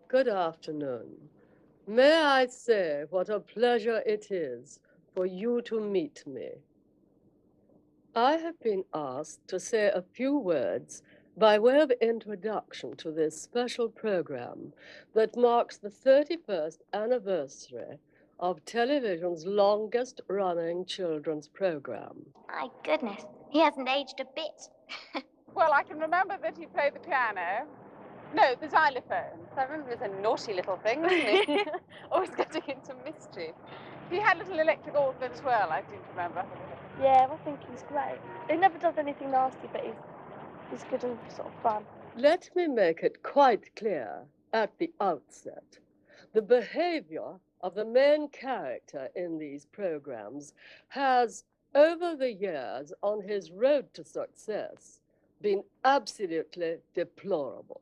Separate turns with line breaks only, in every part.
Good afternoon. May I say what a pleasure it is for you to meet me? I have been asked to say a few words by way of introduction to this special program that marks the 31st anniversary of television's longest-running children's program.
My goodness, he hasn't aged a bit.
Well, I can remember that he played the piano. No, the xylophone. I remember he was a naughty little thing, wasn't he? Always getting into mischief. He had a little electric organ as well, I do remember.
Yeah, I think he's great. He never does anything nasty, but he's good and sort of fun.
Let me make it quite clear at the outset. The behavior of the main character in these programs has, over the years on his road to success, been absolutely deplorable.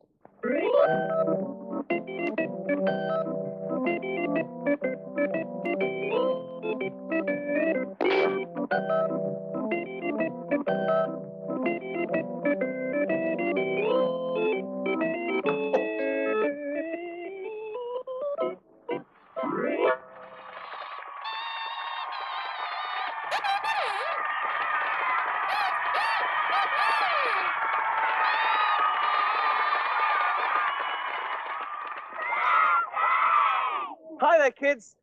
Hi there, kids.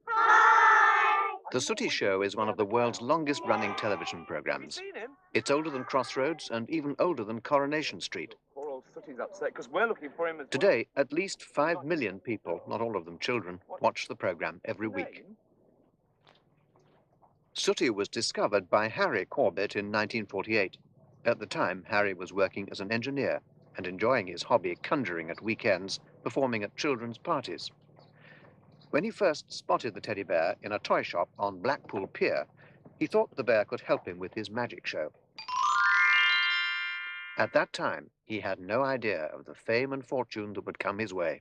The Sooty Show is one of the world's longest-running television programs.
Seen him?
It's older than Crossroads and even older than Coronation Street.
Poor old Sooty's upset because we're looking for him as well.
Today, at least 5 million people, not all of them children, watch the program every week. Sooty was discovered by Harry Corbett in 1948. At the time, Harry was working as an engineer and enjoying his hobby conjuring at weekends, performing at children's parties. When he first spotted the teddy bear in a toy shop on Blackpool Pier, he thought the bear could help him with his magic show. At that time, he had no idea of the fame and fortune that would come his way.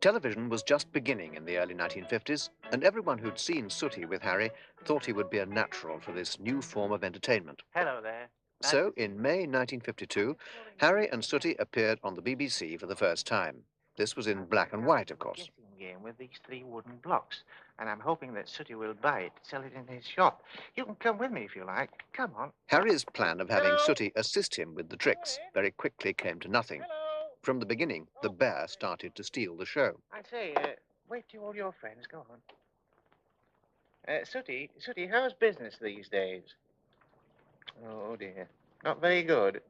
Television was just beginning in the early 1950s, and everyone who'd seen Sooty with Harry thought he would be a natural for this new form of entertainment.
Hello there.
So, in May 1952, Harry and Sooty appeared on the BBC for the first time. This was in black and white, of course.
Game with these 3 wooden blocks, and I'm hoping that Sooty will buy it, sell it in his shop. You can come with me if you like. Come on.
Harry's plan of having Sooty assist him with the tricks very quickly came to nothing. From the beginning, the bear started to steal the show.
I say, wait till all your friends. Go on. Sooty, how's business these days? Oh, dear. Not very good.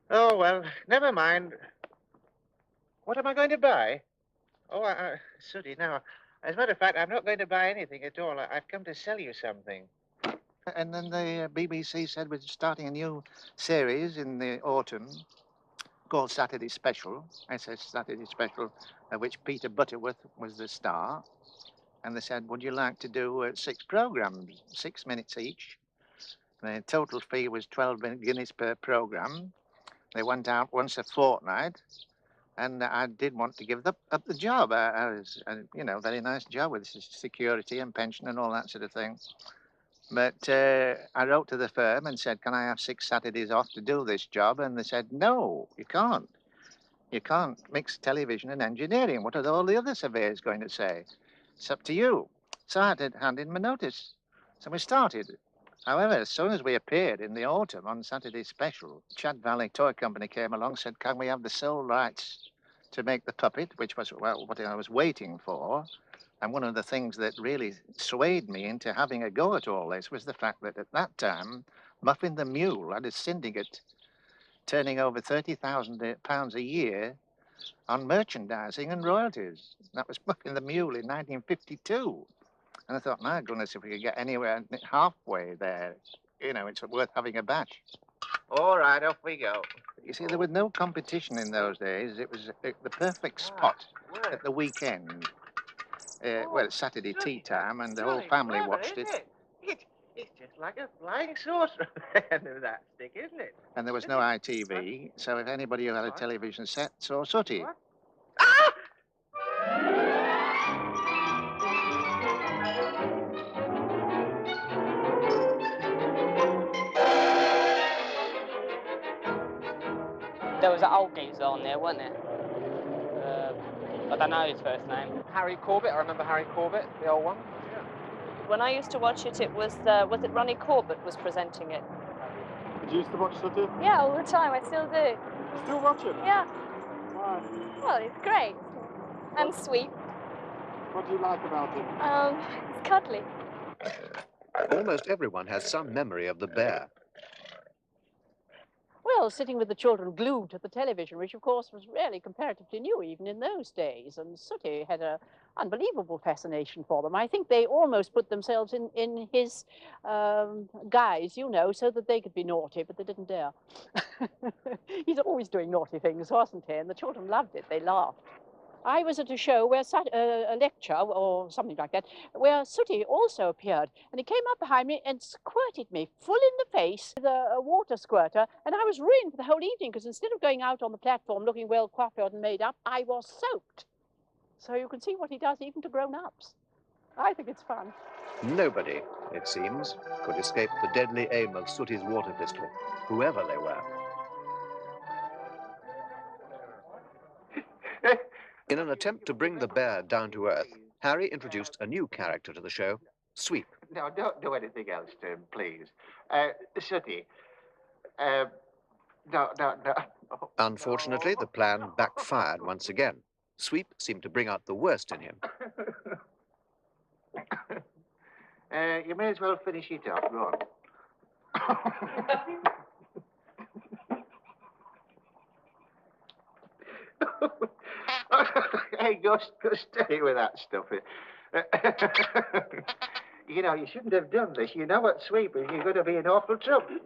Oh, well, never mind. What am I going to buy? Oh, Sooty, now, as a matter of fact, I'm not going to buy anything at all. I've come to sell you something. And then the BBC said we're starting a new series in the autumn called Saturday Special, SS Saturday Special, which Peter Butterworth was the star. And they said, would you like to do 6 programs, 6 minutes each? The total fee was 12 guineas per program. They went out once a fortnight. And I did want to give up the job. I was, very nice job with security and pension and all that sort of thing. But I wrote to the firm and said, can I have 6 Saturdays off to do this job? And they said, no, you can't. You can't mix television and engineering. What are all the other surveyors going to say? It's up to you. So I had to hand in my notice. So we started. However, as soon as we appeared in the autumn on Saturday Special, Chad Valley Toy Company came along, said, can we have the sole rights to make the puppet, which was, well, what I was waiting for. And one of the things that really swayed me into having a go at all this was the fact that at that time, Muffin the Mule had a syndicate turning over £30,000 a year on merchandising and royalties. That was Muffin the Mule in 1952. And I thought, my goodness, if we could get anywhere halfway there, it's worth having a batch. All right, off we go. You see, there was no competition in those days. It was the perfect spot at the weekend. Well, it's Saturday tea time, and the whole family watched it. It's just like a flying saucer at the end of that stick, isn't it? And there was no ITV, so if anybody who had a television set saw Sooty.
There was an old geezer on there, wasn't there? I don't know his first name.
Harry Corbett. I remember Harry Corbett, the old one.
When I used to watch it, it was it Ronnie Corbett was presenting it?
Did you used to watch Sooty?
Yeah, all the time. I still do.
Still watch it?
Yeah.
Why?
Well, it's great. And sweet.
What do you like about it?
It's cuddly.
Almost everyone has some memory of the bear.
Well, sitting with the children glued to the television, which of course was really comparatively new even in those days, and Sooty had an unbelievable fascination for them. I think they almost put themselves in his guise, you know, so that they could be naughty, but they didn't dare. He's always doing naughty things, wasn't he? And the children loved it. They laughed. I was at a show where a lecture or something like that, where Sooty also appeared, and he came up behind me and squirted me full in the face with a water squirter, and I was ruined for the whole evening because instead of going out on the platform looking well coiffed and made up, I was soaked. So you can see what he does even to grown-ups. I think it's fun.
Nobody, it seems, could escape the deadly aim of Sooty's water pistol, whoever they were. In an attempt to bring the bear down to earth, Harry introduced a new character to the show, Sweep.
No, don't do anything else to him, please. Sooty. No. Oh,
Unfortunately,
no.
the plan backfired once again. Sweep seemed to bring out the worst in him.
You may as well finish it off. Go on. Hey, go stay with that stuff. You know, you shouldn't have done this. You know what Sweep is. You're going to be in awful trouble.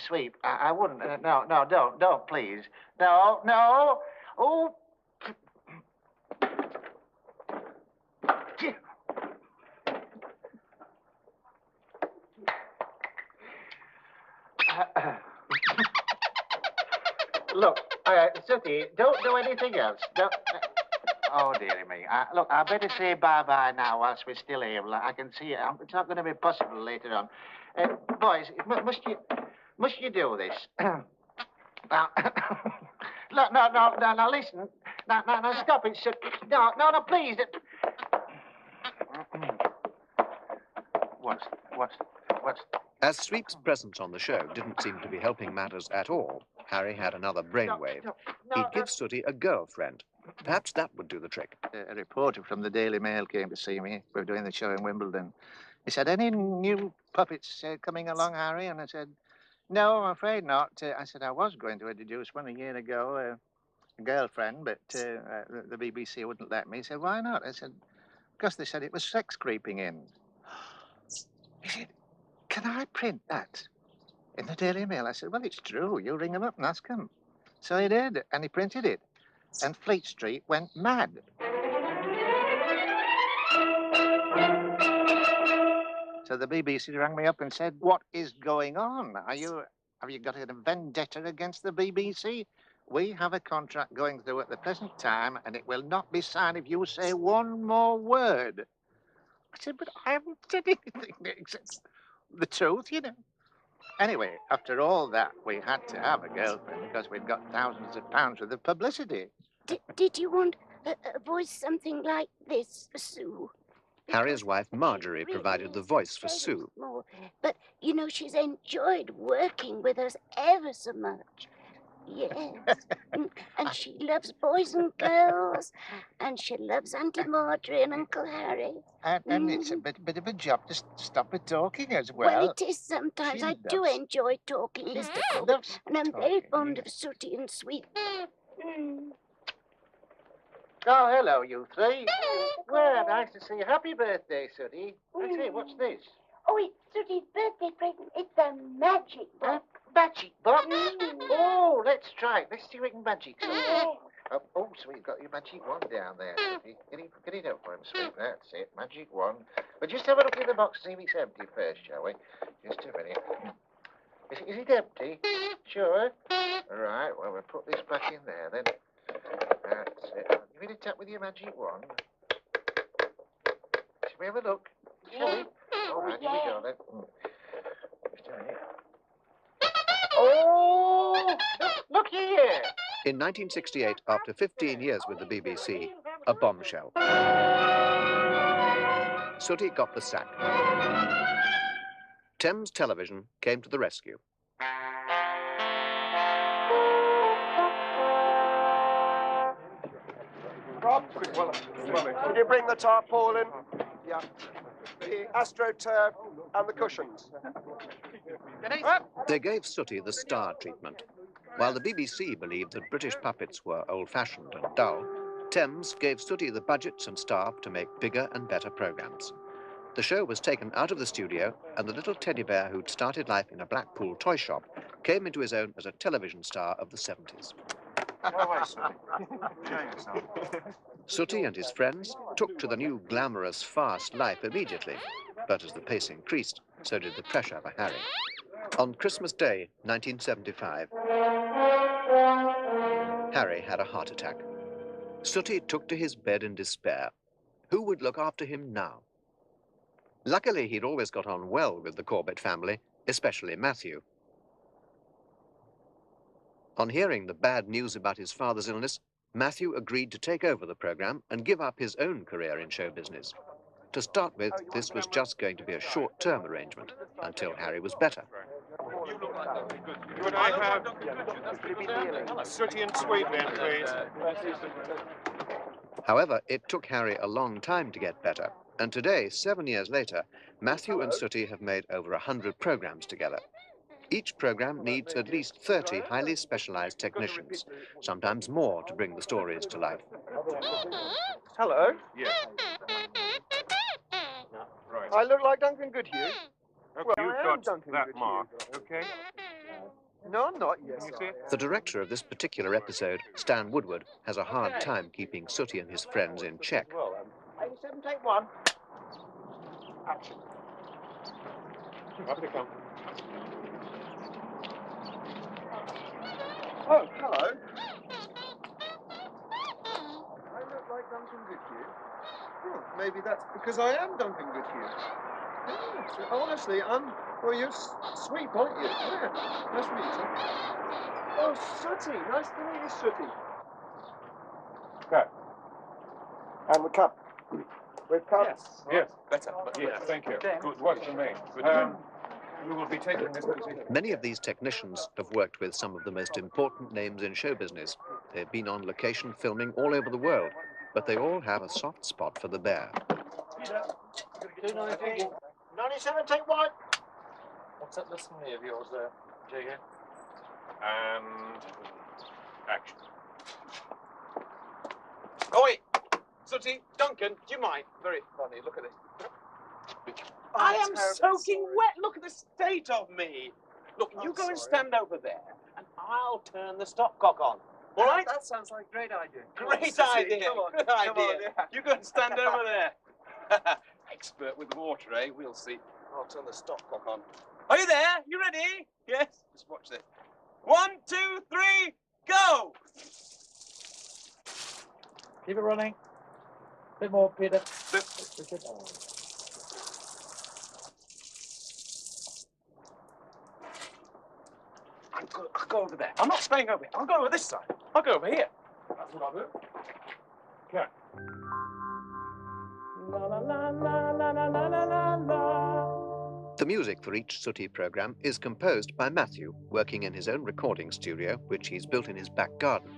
Sweep, I wouldn't. No, don't, please. No. Oh. Look, Sooty, don't do anything else. Oh, dearie me. Look, I better say bye-bye now whilst we're still able. I can see it. It's not going to be possible later on. Boys, must you do this? Now, now, listen. Now, stop it. No, please. What's...
As Sweep's presence on the show didn't seem to be helping matters at all, Harry had another brainwave. He'd give Sooty a girlfriend. Perhaps that would do the trick.
A reporter from the Daily Mail came to see me. We were doing the show in Wimbledon. He said, "Any new puppets coming along, Harry?" And I said, "No, I'm afraid not." I said, "I was going to introduce one a year ago, a girlfriend, but the BBC wouldn't let me." He said, "Why not?" I said, "Because they said it was sex creeping in." He said, "Can I print that in the Daily Mail?" I said, "Well, it's true. You ring them up and ask them." So he did, and he printed it. And Fleet Street went mad. So the BBC rang me up and said, "What is going on? Have you got a vendetta against the BBC? We have a contract going through at the present time, and it will not be signed if you say one more word." I said, "But I haven't said anything except the truth, you know." Anyway, after all that, we had to have a girlfriend because we'd got thousands of pounds worth of publicity.
Did you want a voice something like this, Sue?
Harry's wife, Marjorie, provided the voice for Sue.
More. But, you know, she's enjoyed working with us ever so much. Yes. And she loves boys and girls. And she loves Auntie Marjorie and Uncle Harry.
And it's a bit of a job to stop her talking as well.
Well, it is sometimes. I do enjoy talking, Mr. Corbett. And I'm very fond of Sooty and Sweet.
Oh, hello, you three. Well, nice to see you. Happy birthday, Sooty. I say, what's this?
Oh, it's Sooty's birthday present. It's a magic box.
Magic box? Oh, let's try it. Let's see if we can magic something. Oh, so you've got your magic wand down there, Sooty. Get it up for him, Sweet. That's it, magic wand. But just have a look in the box and see if it's empty first, shall we? Just a minute. Is it empty? Sure? All right, well, we'll put this back in there, then. That's it. Give it a tap with your magic wand. Shall we have a look? Shall we? All right, here we go, then. Just a minute. year.
In 1968, after 15 years with the BBC, a bombshell. Sooty got the sack. Thames Television came to the rescue.
Rob, could you bring the tarpaulin? Yeah. The AstroTurf and the cushions.
They gave Sooty the star treatment. While the BBC believed that British puppets were old-fashioned and dull, Thames gave Sooty the budgets and staff to make bigger and better programs. The show was taken out of the studio, and the little teddy bear who'd started life in a Blackpool toy shop came into his own as a television star of the 70s. Sooty and his friends took to the new glamorous, fast life immediately, but as the pace increased, so did the pressure for Harry. On Christmas Day, 1975, Harry had a heart attack. Sooty took to his bed in despair. Who would look after him now? Luckily, he'd always got on well with the Corbett family, especially Matthew. On hearing the bad news about his father's illness, Matthew agreed to take over the program and give up his own career in show business. To start with, this was just going to be a short-term arrangement until Harry was better.
Could I have Sooty and Sweet then, please?
However, it took Harry a long time to get better, and today, 7 years later, Matthew and Sooty have made over 100 programs together. Each program needs at least 30 highly specialized technicians, sometimes more to bring the stories to life.
Hello.
Yes. Right.
I look like Duncan Goodhue.
Okay,
Well,
you've
I am
got
Duncan
that
Goodhue.
mark, okay?
No, I'm not. Yes,
You see?
The director of this particular episode, Stan Woodward, has a hard time keeping Sooty and his friends in check.
87, take one.
Action. Up they come.
Oh, hello. I look like Duncan Goodhue. Oh, maybe that's because I am Duncan Goodhue. Yes, honestly, well, you're sweet, aren't you? Yeah, nice to meet you. Oh, Sooty, nice to meet you, Sooty.
Cut.
And the cup. With cups?
Yes.
Better.
Yes, thank you. Good work for me. We will be taking this position.
Many of these technicians have worked with some of the most important names in show business. They've been on location filming all over the world, but they all have a soft spot for the bear.
97, take one.
What's that list me of yours there, Jago?
And action.
Oi! Sooty, Duncan, do you mind? Very funny, look at this.
I am
soaking wet. Look at the state of me. Look, you go and stand over there, and I'll turn the stopcock on. All right?
That sounds like a great idea.
Great
Sooty,
idea.
come on,
Good
come
idea.
on, yeah.
You go and stand over there. Expert with the water, eh? We'll see. I'll turn the stopcock on. Are you there? You ready? Yes. Just watch this. 1, 2, 3, go!
Keep it running. Bit more, Peter.
I'll go over there. I'm not staying over here. I'll go over this side. I'll go over here.
That's what I'll do. Okay.
The music for each Sooty program is composed by Matthew, working in his own recording studio, which he's built in his back garden.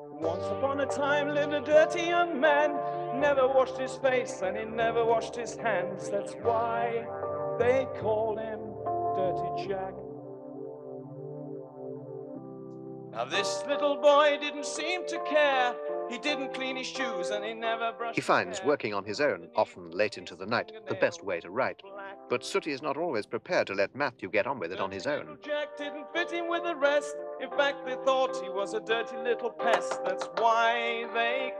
Once upon a time lived a dirty young man, never washed his face and he never washed his hands. That's why they called him Dirty Jack. Now this little boy didn't seem to care. He didn't clean his shoes and he never brushed
He finds working on his own, often late into the night, the best way to write. But Sooty is not always prepared to let Matthew get on with it on his own.
Jack didn't fit in with the rest. In fact, they thought he was a dirty little pest. That's why they...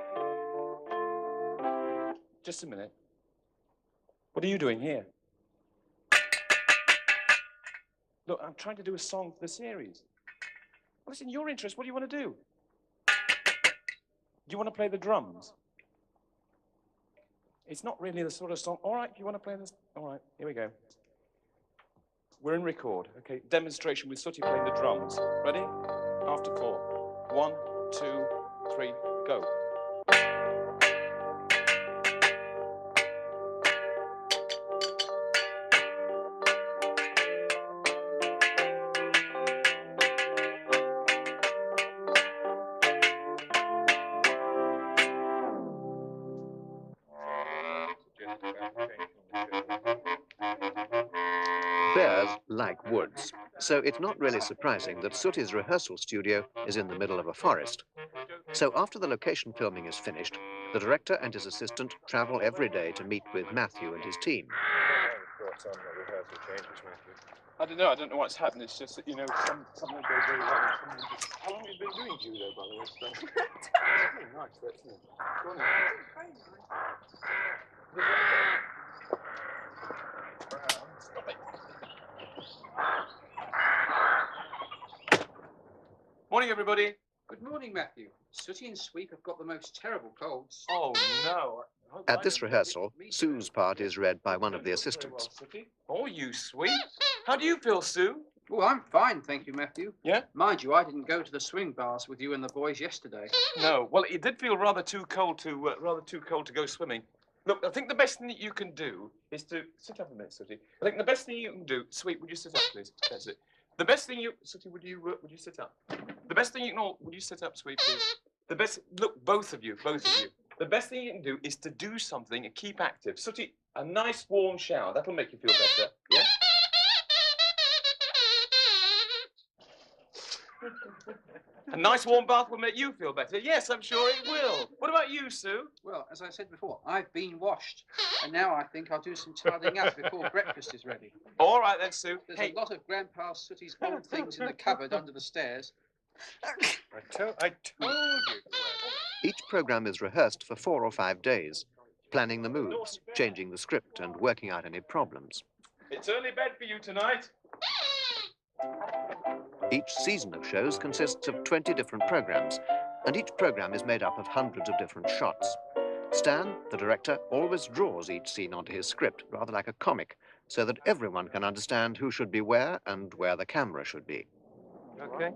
Just a minute. What are you doing here? Look, I'm trying to do a song for the series. Well, it's in your interest. What do you want to do? Do you want to play the drums? It's not really the sort of song. All right, you want to play this? All right, here we go. We're in record. Okay, demonstration with Sooty playing the drums. Ready?
After 4. 1, 2, 3, go.
Bears like woods, so it's not really surprising that Sooty's rehearsal studio is in the middle of a forest. So after the location filming is finished, the director and his assistant travel every day to meet with Matthew and his team.
I don't know what's happened. It's just that, you know, something goes very well and someone just... How long have you been doing judo, by the way? So... Very nice, that, isn't it? Go on then. Stop it. Morning, everybody.
Good morning, Matthew. Sooty and Sweep have got the most terrible colds.
Oh, no.
At this rehearsal, Sue's part is read by one of the assistants.
Oh, you sweet. How do you feel, Sue?
Oh, I'm fine, thank you, Matthew.
Yeah?
Mind you, I didn't go to the swing bars with you and the boys yesterday.
No. Well, it did feel rather too cold to go swimming. Look, I think the best thing that you can do is to sit up a minute, Sooty. I think the best thing you can do. Sweet, would you sit up, please? That's it. The best thing you, Sooty, would you sit up? The best thing you can all, would you sit up, Sweet, please? The best. Look, both of you. The best thing you can do is to do something and keep active. Sooty, a nice warm shower. That'll make you feel better. Yeah. A nice warm bath will make you feel better. Yes, I'm sure it will. What about you, Sue?
Well, as I said before, I've been washed. And now I think I'll do some tidying up before breakfast is ready.
All right then, Sue.
There's a lot of Grandpa Sooty's old things in the cupboard under the stairs.
I told you.
Each program is rehearsed for 4 or 5 days, planning the moves, changing the script and working out any problems.
It's early bed for you tonight.
Each season of shows consists of 20 different programs, and each program is made up of hundreds of different shots. Stan, the director, always draws each scene onto his script, rather like a comic, so that everyone can understand who should be where and where the camera should be.
Okay.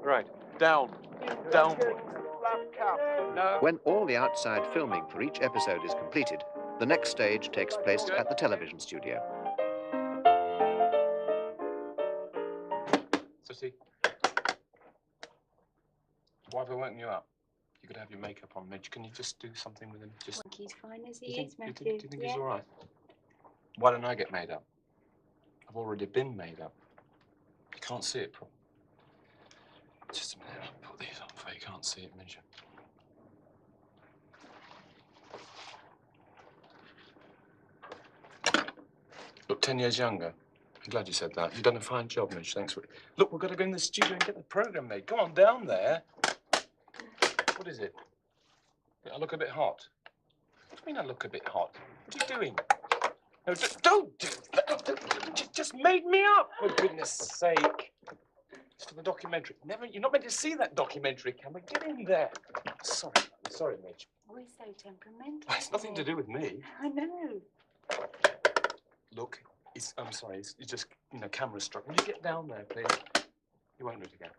Right. Down. Downward. No.
When all the outside filming for each episode is completed, the next stage takes place at the television studio.
Sooty, why have I woken you up? You could have your makeup on, Midge. Can you just do something with him? Just.
He's fine as
Do
he
you think,
is, Matthew.
do you think he's all right? Why don't I get made up? I've already been made up. You can't see it properly. Just a minute, I'll put these on for you. Can't see it, Midge. Look, 10 years younger. I'm glad you said that. You've done a fine job, Midge. Thanks for it. Look, we've got to go in the studio and get the program made. Come on, down there. What is it? I look a bit hot. What do you mean I look a bit hot? What are you doing? No, don't do that. You just made me up, for goodness sake. It's for the documentary. You're not meant to see that documentary, Cameron. Get in there. Sorry, Midge.
Oh, he's so temperamental.
It's nothing to do with me.
I know.
Look, I'm sorry, it's just, you know, camera struck. Will you get down there, please? You won't do it again.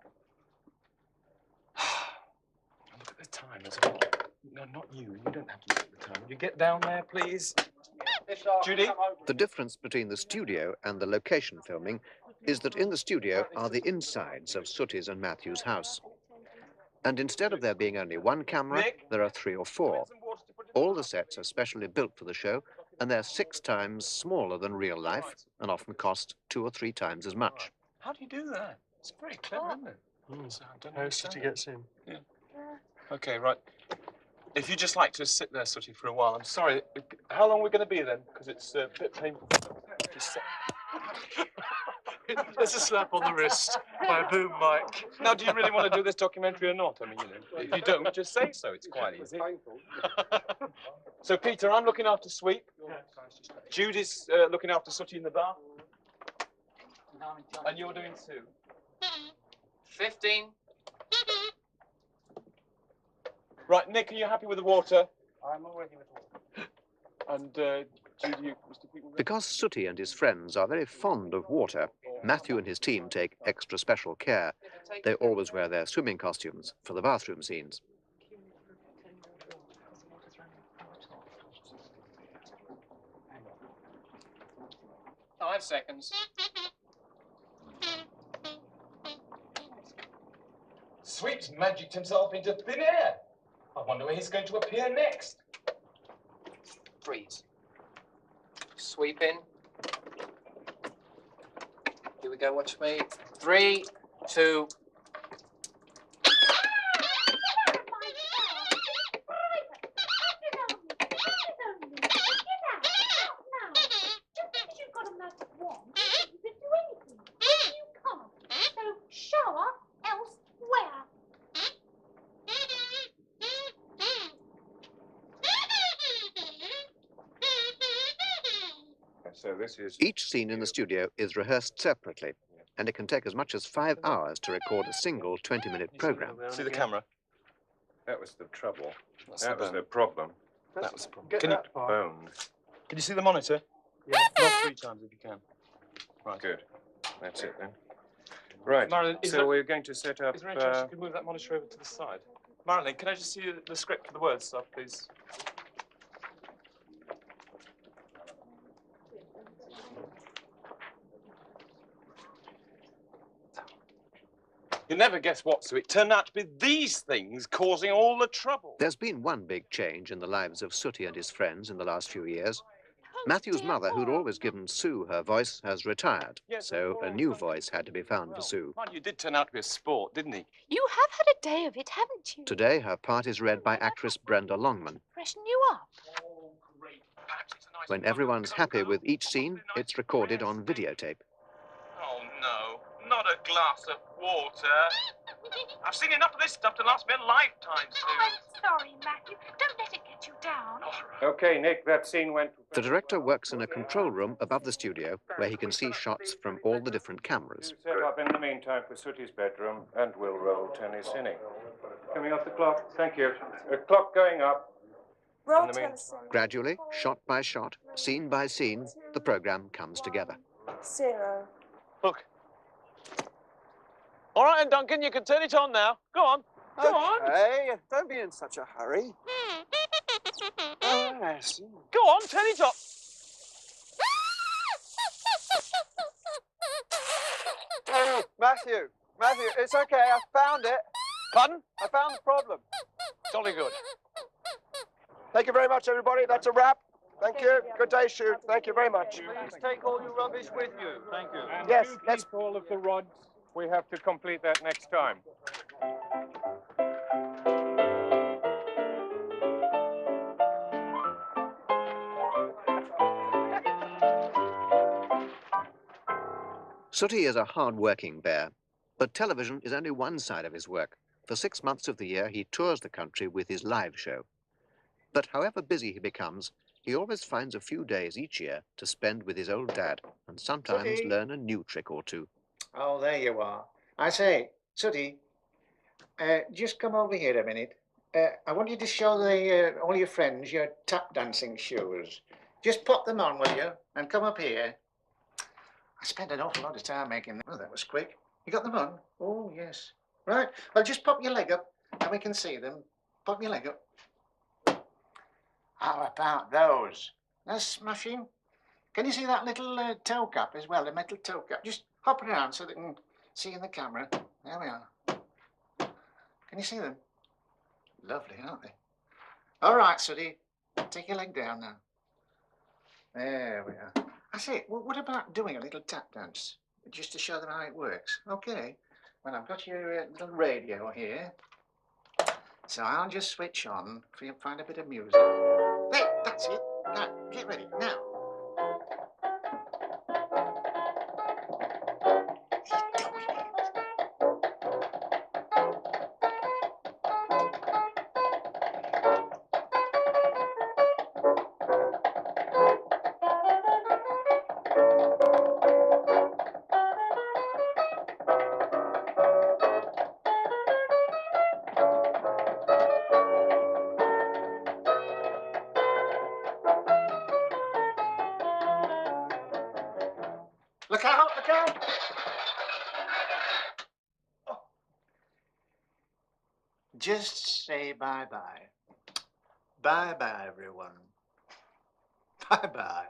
Look at the time as well. No, not you. You don't have to look at the time. Will you get down there, please? Judy?
The difference between the studio and the location filming is that in the studio are the insides of Sooty's and Matthew's house. And instead of there being only one camera, there are 3 or 4. All the sets are specially built for the show, and they're 6 times smaller than real life and often cost 2 or 3 times as much.
How do you do that? It's very clever, isn't it? So I don't know
How Sooty gets in.
Yeah. Okay, right. If you just like to sit there, Sooty, for a while, I'm sorry. How long are we going to be then? Because it's a bit painful. Just
There's a slap on the wrist by a boom mic.
Now, do you really want to do this documentary or not? I mean, you know, if you don't, just say so. It's quite easy. So, Peter, I'm looking after Sweep. Judy's looking after Sooty in the bar. And you're doing Sue.
15.
Right, Nick, are you happy with the water?
I'm already with water.
And Judy, Mr. Peter?
Because Sooty and his friends are very fond of water, Matthew and his team take extra special care. They always wear their swimming costumes for the bathroom scenes.
5 seconds. Sweep's magicked himself into thin air. I wonder where he's going to appear next.
Freeze. Sweep in. Here we go, watch me. 3, 2.
So this is...
Each scene in the studio is rehearsed separately, and it can take as much as 5 hours to record a single 20-minute program.
See the camera?
That was the trouble.
That's
that
the
was
bone.
the problem.
That was the problem.
Get
Can you...
that bone.
Can you see the monitor? Yeah. Not 3 times if you can. Right.
Good. That's it then. Right.
Marilyn, is
so
there-
we're going to set up...
Is there any chance you could move that monitor over to the side? Marilyn, can I just see the script for the word stuff, please? You never guess what, so it turned out to be these things causing all the trouble.
There's been one big change in the lives of Sooty and his friends in the last few years. Matthew's mother, who'd always given Sue her voice, has retired, so a new voice had to be found for Sue.
Mind you, did turn out to be a sport, didn't he?
You have had a day of it, haven't you?
Today, her part is read by actress Brenda Longman.
Freshen you up.
When everyone's happy with each scene, it's recorded on videotape.
Oh, no. Not a glass of water. I've seen enough of this stuff to last me a lifetime, Sue.
I'm sorry, Matthew. Don't let it get you down.
Okay, Nick, that scene went...
The director works in a control room above the studio where he can see shots from all the different cameras.
Set up in the meantime for Sooty's bedroom, and we'll roll tennis inning. Coming off the clock. Thank you. Clock going up.
Roll
In the mean-
tennis.
Gradually, shot by shot, scene by scene, the program comes together.
0.
Look. All right, and Duncan, you can turn it on now. Go on. Go on.
Hey, don't be in such a hurry. Yes.
Go on, turn it on.
Matthew, it's okay. I found it.
Pardon?
I found the problem.
Jolly good.
Thank you very much, everybody. That's a wrap. Thank you. Good day, shoot. Thank you very much.
Please take all your rubbish with you. Thank you.
And
Yes,
do
let's-
keep all of the rods. We have to complete that next time.
Sooty is a hard-working bear, but television is only one side of his work. For 6 months of the year, he tours the country with his live show. But however busy he becomes, he always finds a few days each year to spend with his old dad and sometimes
Sooty.
learn a new trick or two.
Oh, there you are. I say, Sooty, just come over here a minute. I want you to show all your friends your tap dancing shoes. Just pop them on, will you? And come up here. I spent an awful lot of time making them. Oh, that was quick. You got them on? Oh, yes. Right. Well, just pop your leg up and we can see them. Pop your leg up. How about those? That's smashing. Can you see that little toe cap as well, the metal toe cap? Just hop around so they can see in the camera. There we are. Can you see them? Lovely, aren't they? All right, Sooty. Take your leg down now. There we are. I say, well, what about doing a little tap dance? Just to show them how it works. Okay. Well, I've got your little radio here. So I'll just switch on for you to find a bit of music. There, that's it. Now, get ready. Now. Look out, look out! Oh. Just say bye-bye. Bye-bye, everyone. Bye-bye.